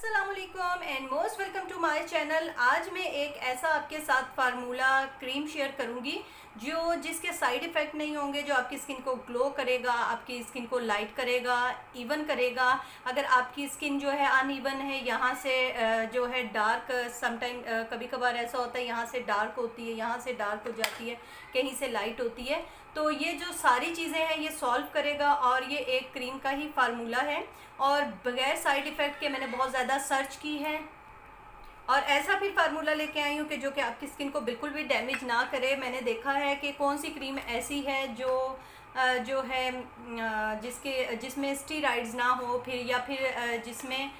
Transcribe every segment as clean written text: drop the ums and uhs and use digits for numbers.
अस्सलामुअलैकुम and most welcome to my channel. आज मैं एक ऐसा आपके साथ फार्मूला क्रीम शेयर करूंगी जिसके साइड इफ़ेक्ट नहीं होंगे, जो आपकी स्किन को ग्लो करेगा, आपकी स्किन को लाइट करेगा, इवन करेगा। अगर आपकी स्किन जो है अनइवन है, यहाँ से जो है डार्क, समटाइम कभी कभार ऐसा होता है यहाँ से डार्क होती है, यहाँ से डार्क हो जाती है, कहीं से लाइट होती है, तो ये जो सारी चीज़ें हैं ये सॉल्व करेगा। और ये एक क्रीम का ही फार्मूला है और बगैर साइड इफ़ेक्ट के मैंने बहुत ज़्यादा सर्च की है और ऐसा फिर फार्मूला लेके आई हूँ कि जो कि आपकी स्किन को बिल्कुल भी डैमेज ना करे। मैंने देखा है कि कौन सी क्रीम ऐसी है जो है जिसमें स्टीरॉइड्स ना हो, फिर या फिर जिसमें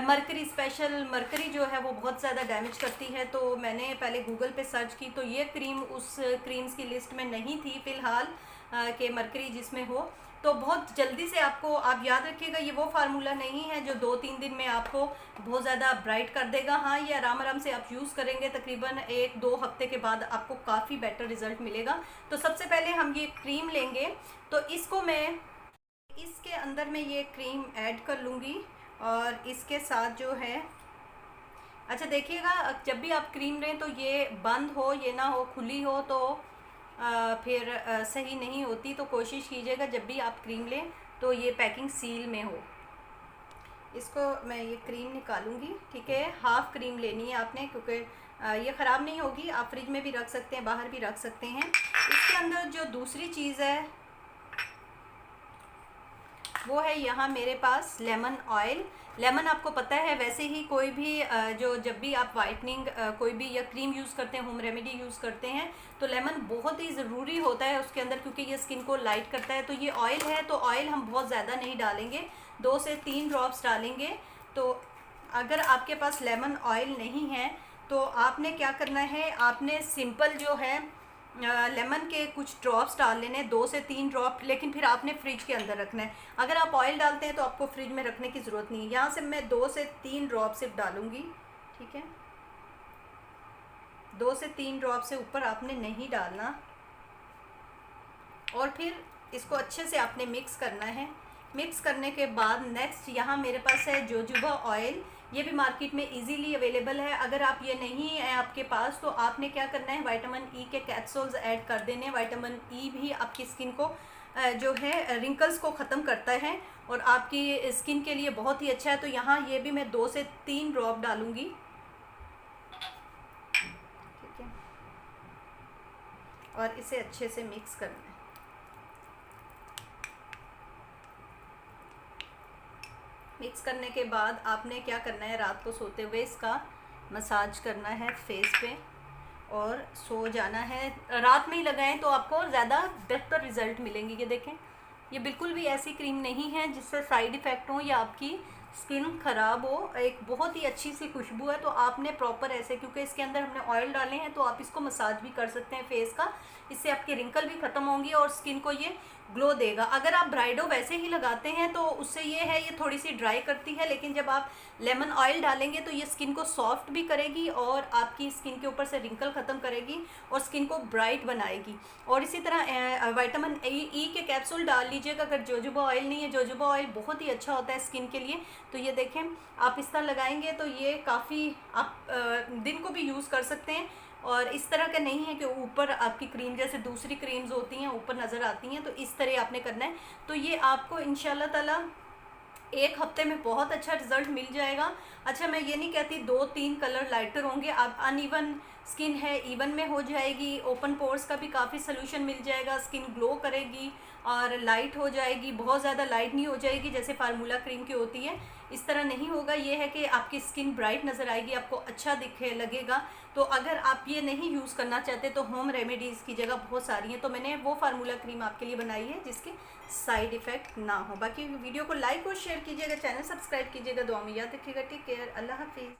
मरकरी, स्पेशल मरकरी जो है वो बहुत ज़्यादा डैमेज करती है। तो मैंने पहले गूगल पे सर्च की तो ये क्रीम उस क्रीम्स की लिस्ट में नहीं थी फ़िलहाल कि मरकरी जिसमें हो। तो बहुत जल्दी से आपको, आप याद रखिएगा, ये वो फार्मूला नहीं है जो 2-3 दिन में आपको बहुत ज़्यादा ब्राइट कर देगा। हाँ, ये आराम आराम से आप यूज़ करेंगे, तकरीबन 1-2 हफ्ते के बाद आपको काफ़ी बेटर रिज़ल्ट मिलेगा। तो सबसे पहले हम ये क्रीम लेंगे, तो इसको मैं इसके अंदर में ये क्रीम ऐड कर लूँगी और इसके साथ जो है, अच्छा देखिएगा, जब भी आप क्रीम लें तो ये बंद हो, ये ना हो खुली हो, तो फिर सही नहीं होती। तो कोशिश कीजिएगा जब भी आप क्रीम लें तो ये पैकिंग सील में हो। इसको मैं ये क्रीम निकालूंगी, ठीक है। हाफ़ क्रीम लेनी है आपने, क्योंकि ये ख़राब नहीं होगी, आप फ्रिज में भी रख सकते हैं, बाहर भी रख सकते हैं। इसके अंदर जो दूसरी चीज़ है वो है यहाँ मेरे पास लेमन ऑयल। लेमन आपको पता है, वैसे ही कोई भी जब भी आप वाइटनिंग कोई भी या क्रीम यूज़ करते हैं, होम रेमेडी यूज़ करते हैं, तो लेमन बहुत ही ज़रूरी होता है उसके अंदर, क्योंकि ये स्किन को लाइट करता है। तो ये ऑयल है, तो ऑयल हम बहुत ज़्यादा नहीं डालेंगे, 2 से 3 ड्रॉप्स डालेंगे। तो अगर आपके पास लेमन ऑयल नहीं है तो आपने क्या करना है, आपने सिंपल जो है लेमन के कुछ ड्रॉप्स डाल लेने, 2 से 3 ड्रॉप, लेकिन फिर आपने फ्रिज के अंदर रखना है। अगर आप ऑयल डालते हैं तो आपको फ्रिज में रखने की ज़रूरत नहीं है। यहाँ से मैं 2 से 3 ड्रॉप सिर्फ डालूंगी, ठीक है। 2 से 3 ड्रॉप से ऊपर आपने नहीं डालना। और फिर इसको अच्छे से आपने मिक्स करना है। मिक्स करने के बाद नेक्स्ट यहाँ मेरे पास है जोजोबा ऑयल। ये भी मार्केट में इजीली अवेलेबल है। अगर आप ये नहीं है आपके पास तो आपने क्या करना है, विटामिन ई के कैप्सूल्स ऐड कर देने। विटामिन ई भी आपकी स्किन को जो है रिंकल्स को ख़त्म करता है और आपकी स्किन के लिए बहुत ही अच्छा है। तो यहाँ ये भी मैं 2 से 3 ड्रॉप डालूँगी, ठीक है। और इसे अच्छे से मिक्स करना है। मिक्स करने के बाद आपने क्या करना है, रात को सोते हुए इसका मसाज करना है फेस पे और सो जाना है। रात में ही लगाएं तो आपको ज़्यादा बेहतर रिज़ल्ट मिलेंगे। ये देखें, ये बिल्कुल भी ऐसी क्रीम नहीं है जिससे साइड इफ़ेक्ट हो या आपकी स्किन ख़राब हो। एक बहुत ही अच्छी सी खुशबू है। तो आपने प्रॉपर ऐसे, क्योंकि इसके अंदर हमने ऑयल डाले हैं, तो आप इसको मसाज भी कर सकते हैं फेस का। इससे आपके रिंकल भी ख़त्म होंगी और स्किन को ये ग्लो देगा। अगर आप ब्राइडो वैसे ही लगाते हैं तो उससे ये है, ये थोड़ी सी ड्राई करती है, लेकिन जब आप लेमन ऑयल डालेंगे तो ये स्किन को सॉफ्ट भी करेगी और आपकी स्किन के ऊपर से रिंकल ख़त्म करेगी और स्किन को ब्राइट बनाएगी। और इसी तरह विटामिन ई के कैप्सूल डाल लीजिएगा अगर जोजोबा ऑयल नहीं है। जोजोबा ऑयल बहुत ही अच्छा होता है स्किन के लिए। तो ये देखें, आप इस तरह लगाएंगे तो ये काफ़ी, आप दिन को भी यूज़ कर सकते हैं। और इस तरह का नहीं है कि ऊपर आपकी क्रीम जैसे दूसरी क्रीम्स होती हैं ऊपर नज़र आती हैं, तो इस तरह आपने करना है। तो ये आपको इंशाल्लाह ताला 1 हफ्ते में बहुत अच्छा रिज़ल्ट मिल जाएगा। अच्छा, मैं ये नहीं कहती 2-3 कलर लाइटर होंगे, आप अनइवन स्किन है, इवन में हो जाएगी। ओपन पोर्स का भी काफ़ी सोल्यूशन मिल जाएगा, स्किन ग्लो करेगी और लाइट हो जाएगी। बहुत ज़्यादा लाइट नहीं हो जाएगी जैसे फार्मूला क्रीम की होती है, इस तरह नहीं होगा। ये है कि आपकी स्किन ब्राइट नज़र आएगी, आपको अच्छा दिखे लगेगा। तो अगर आप ये नहीं यूज़ करना चाहते तो होम रेमेडीज़ की जगह बहुत सारी हैं। तो मैंने वो फार्मूला क्रीम आपके लिए बनाई है जिसके साइड इफ़ेक्ट ना हो। बाकी वीडियो को लाइक और शेयर कीजिएगा, चैनल सब्सक्राइब कीजिएगा, दुआ में याद रखिएगा। टेक केयर, अल्लाह हाफिज़।